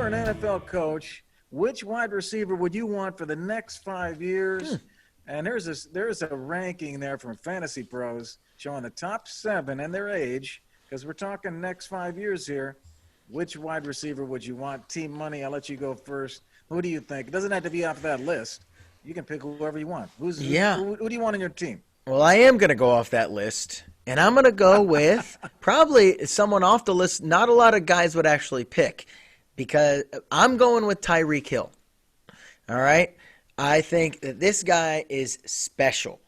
were an NFL coach, which wide receiver would you want for the next 5 years? And there's a ranking there from Fantasy Pros showing the top 7 and their age, because we're talking next 5 years here. Which wide receiver would you want? Team Money, I'll let you go first. Who do you think? It doesn't have to be off that list. You can pick whoever you want. Who do you want on your team? Well, I am going to go off that list, and I'm going to go with probably someone off the list not a lot of guys would actually pick, because I'm going with Tyreek Hill. All right? I think that this guy is special.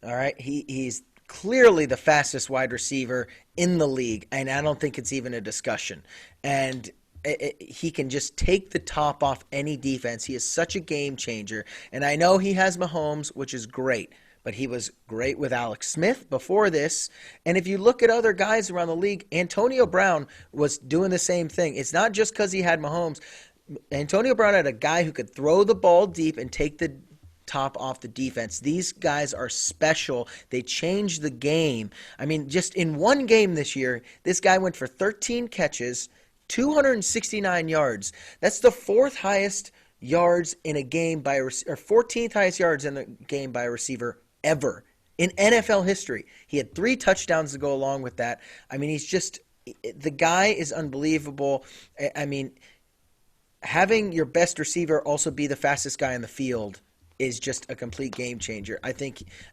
All right? He's clearly the fastest wide receiver in the league, and I don't think it's even a discussion. And he can just take the top off any defense. He is such a game changer. And I know he has Mahomes, which is great, but he was great with Alex Smith before this. And if you look at other guys around the league, Antonio Brown was doing the same thing. It's not just because he had Mahomes. Antonio Brown had a guy who could throw the ball deep and take the top off the defense. These guys are special. They changed the game. I mean, just in one game this year, this guy went for 13 catches, 269 yards. That's the 4th highest yards in a game by or 14th highest yards in a game by a receiver ever in NFL history. He had 3 touchdowns to go along with that. I mean, the guy is unbelievable. I mean, having your best receiver also be the fastest guy in the field is just a complete game changer. I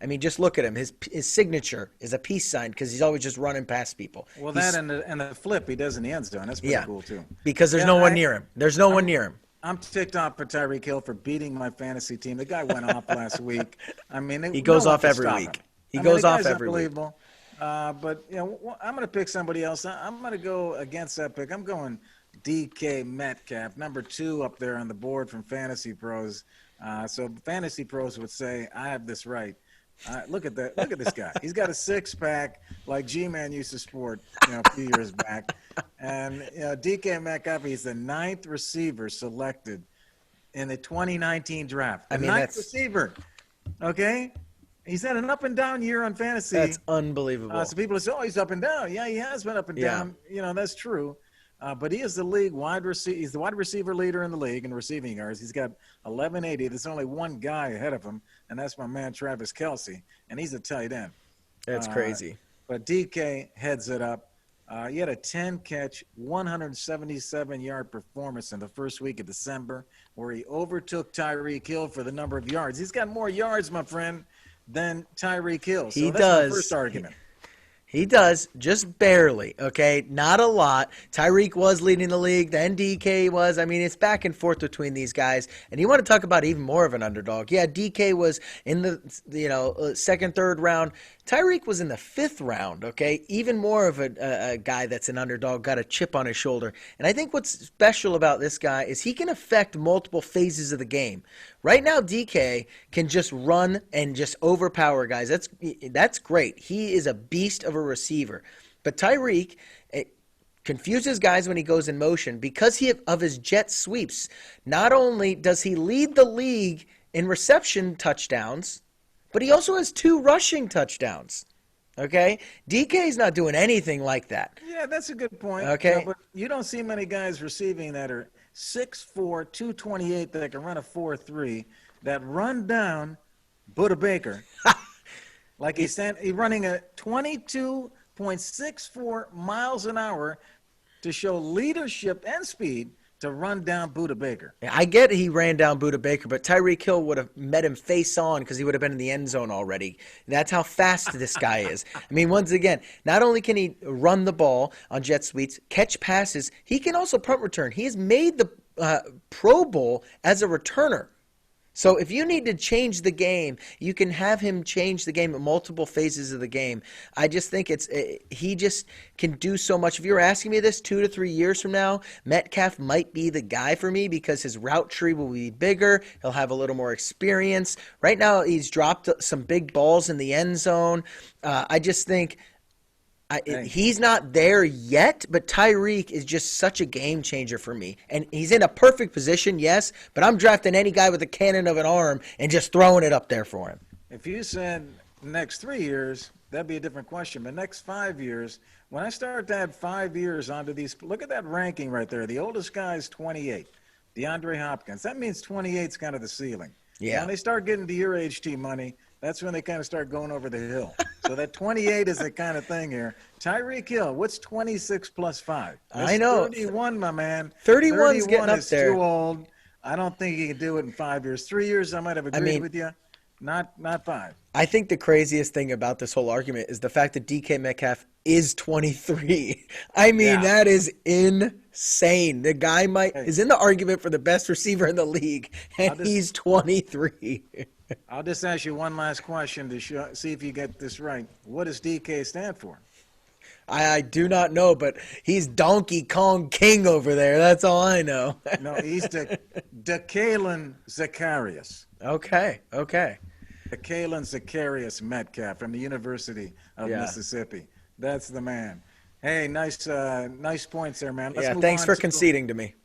mean, just look at him. His signature is a peace sign because he's always just running past people. Well, that and the flip he does in the end zone, that's pretty cool too. Because there's no one near him. There's no one near him. I'm ticked off for Tyreek Hill for beating my fantasy team. The guy went off last week. I mean, he goes off every week. He goes off every week. But I'm going to pick somebody else. I'm going to go against that pick. I'm going DK Metcalf, number 2 up there on the board from Fantasy Pros. So Fantasy Pros would say, I have this right. Look at that. Look at this guy. He's got a 6-pack like G-Man used to sport, a few years back. And DK Metcalf, he's the 9th receiver selected in the 2019 draft. The 9th receiver. Okay? He's had an up and down year on fantasy. That's unbelievable. So people say, he's up and down. Yeah, he has been up and down. That's true. But he is the league he's the wide receiver leader in the league in receiving yards. He's got 1180. There's only one guy ahead of him, and that's my man Travis Kelce, and he's a tight end. That's crazy. But DK heads it up. He had a 10-catch, 177-yard performance in the first week of December, where he overtook Tyreek Hill for the number of yards. He's got more yards, my friend, than Tyreek Hill. So that's my first argument. He does, just barely, okay? Not a lot. Tyreek was leading the league, then DK was. I mean, it's back and forth between these guys. And you want to talk about even more of an underdog. Yeah, DK was in the second, third round. Tyreek was in the 5th round, okay? Even more of a guy that's an underdog, got a chip on his shoulder. And I think what's special about this guy is he can affect multiple phases of the game. Right now, DK can just run and just overpower guys. That's great. He is a beast of a receiver. But Tyreek confuses guys when he goes in motion because of his jet sweeps. Not only does he lead the league in reception touchdowns, but he also has 2 rushing touchdowns. Okay? DK's not doing anything like that. Yeah, that's a good point. Okay. But you don't see many guys receiving that are 6'4", 228 that can run a 4.3 that run down Buda Baker. Like he's running a 22.64 miles an hour to show leadership and speed to run down Buda Baker. I get he ran down Buda Baker, but Tyreek Hill would have met him face on because he would have been in the end zone already. That's how fast this guy is. I mean, once again, not only can he run the ball on jet sweeps, catch passes, he can also punt return. He has made the Pro Bowl as a returner. So if you need to change the game, you can have him change the game at multiple phases of the game. I just think he just can do so much. If you were asking me this 2 to 3 years from now, Metcalf might be the guy for me because his route tree will be bigger. He'll have a little more experience. Right now, he's dropped some big balls in the end zone. I just think he's not there yet, but Tyreek is just such a game changer for me. And he's in a perfect position, yes, but I'm drafting any guy with a cannon of an arm and just throwing it up there for him. If you said next 3 years, that'd be a different question. But next 5 years, when I start to add 5 years onto these, look at that ranking right there. The oldest guy is 28, DeAndre Hopkins. That means 28 is kind of the ceiling. Yeah. When they start getting to your age, T money, that's when they kind of start going over the hill. So that 28 is the kind of thing here. Tyreek Hill, what's 26 plus 5? That's I know. 31, my man. 31's getting up is there. too old. I don't think he can do it in 5 years. 3 years, I might have agreed with you. Not 5. I think the craziest thing about this whole argument is the fact that DK Metcalf is 23. I mean, that is insane. The guy is in the argument for the best receiver in the league, and he's 23. I'll just ask you one last question to see if you get this right. What does DK stand for? I do not know, but he's Donkey Kong King over there. That's all I know. No, he's Decalen Zacharias. Okay. Decalen Zacharias Metcalf from the University of Mississippi. That's the man. Hey, nice points there, man. Thanks for conceding to me.